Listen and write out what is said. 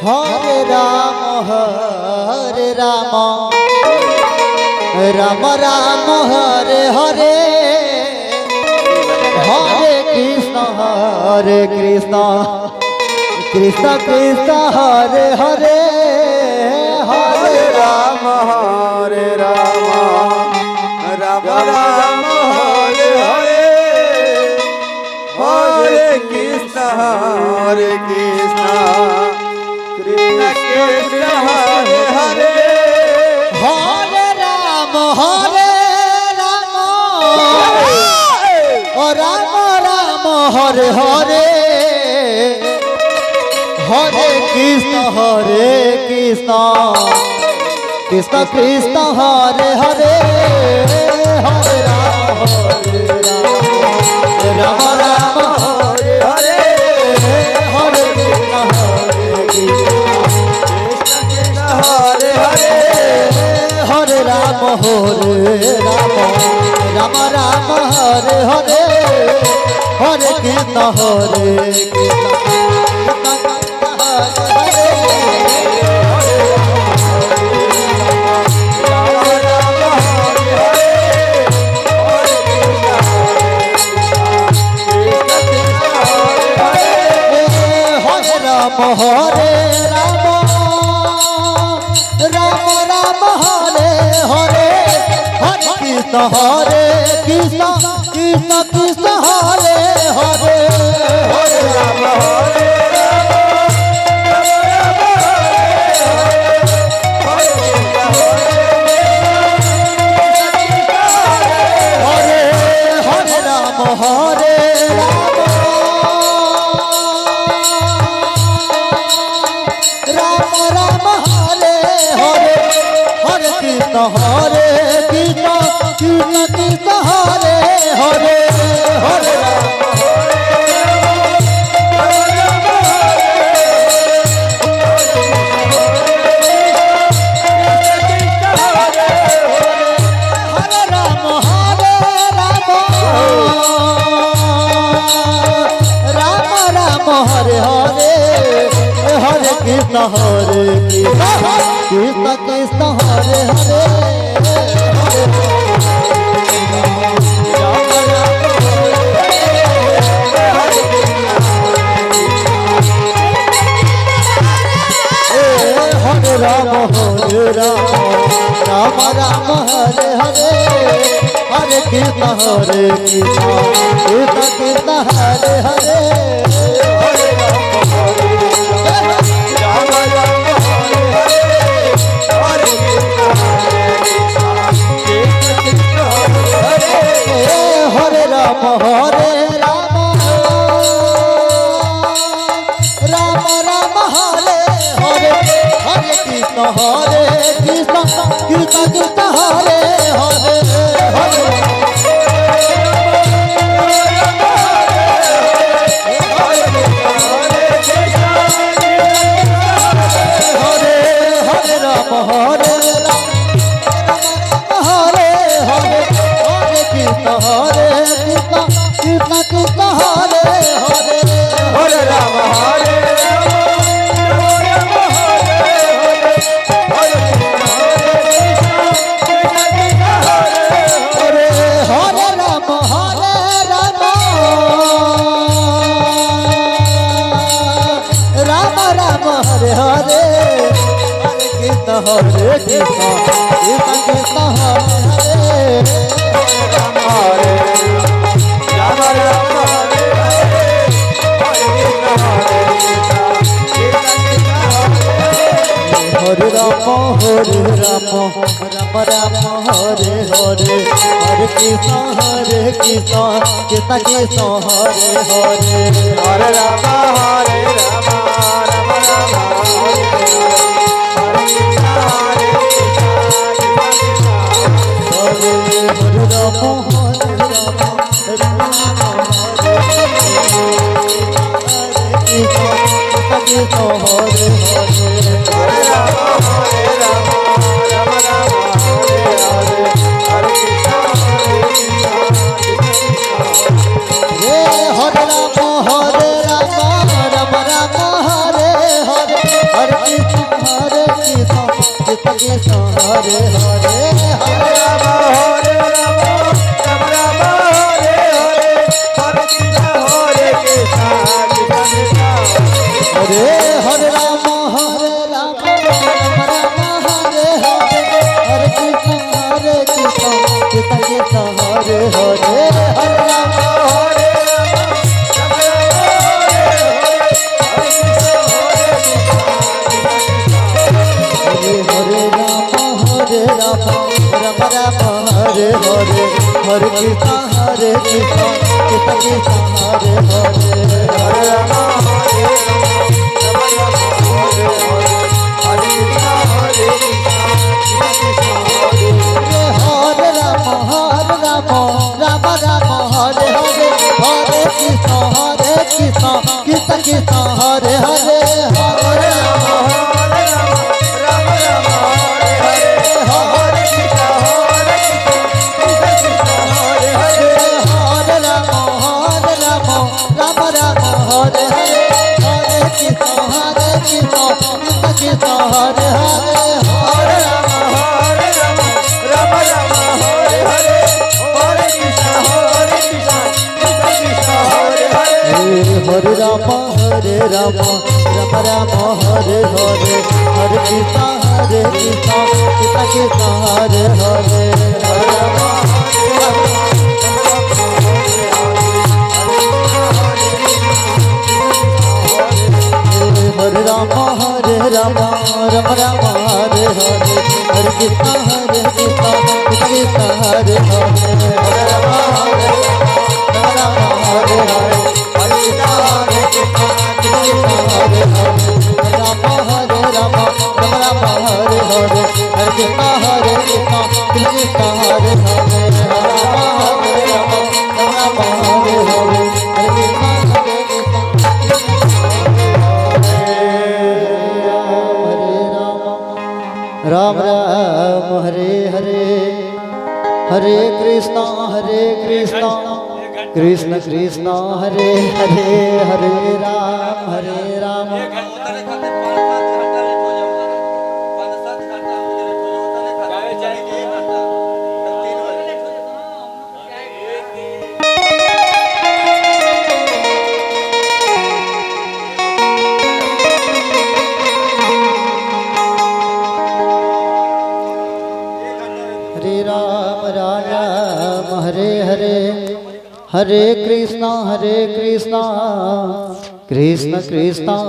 हरे Ram Ram Ram Hare Hare Hare Krishna Krishna Krishna Hare Hare Hare Ram Ram Ram Hare Hare Hare Krishna Krishna Krishna Hare Hare Hare Ram ओ Ram Ram Hare Hare Hare Krishna Krishna Krishna Hare Hare Hare Ram Ram Ram Hare Hare Hare Krishna Krishna Hare Hare Hare Ram Ram Ram Hare Hare Hare Krishna हरे Ram Ram Hare Hare Hare Krishna Krishna Krishna Hare Hare Hare Ram Hare Hare Krishna Krishna Krishna Hare Hare Hare Hare Hare Hare Krishna Krishna Krishna Hare Hare Hare Ram Ram Hare Hare Hare Krishna Krishna Krishna Hare Hare Hare Ram Ram Hare Hare Hare Krishna Krishna Krishna Hare Hare Hare Hare Ram हरे Krishna Krishna Krishna Hare Hare Hare Ram Hare Hare Hare Hare Krishna Krishna Krishna Hare Hare Ram Ram Hare Hare Ram Ram Hare Hare Hare Krishna Krishna Krishna Hare Hare Hare Ram Ram Ram हरे Ram Hare Hare Hare Ram Hare Hare Hare Krishna Krishna Krishna Hare Hare Hare Ram Hare Hare Ram Ram Ram Hare Hare Hare Krishna Krishna Krishna Hare Hare Hare Ram हरे Ram Ram Ram Hare Hare Hare Krishna Krishna Krishna Hare Hare Hare Ram Hare Hare Krishna Krishna Krishna Hare Hare Hare Ram Ram Ram Hare Hare Hare Krishna Krishna Hare Hare Hare Ram Ram Ram Hare Hare Hare Krishna Krishna Krishna Hare Hare Hare Ram हरे Ram Ram Ram Hare Hare Hare Krishna Krishna Krishna Hare Hare Hare Ram Ram Hare Hare Hare Krishna Krishna Hare Hare Ram Ram Hare Hare Hare Krishna Krishna Krishna Hare Hare Ram हरे Ram Hare Hare Hare Krishna Ram Ram Hare Hare Hare Krishna Krishna Krishna Hare Hare Hare Ram Ram Hare Hare Hare Krishna Krishna Krishna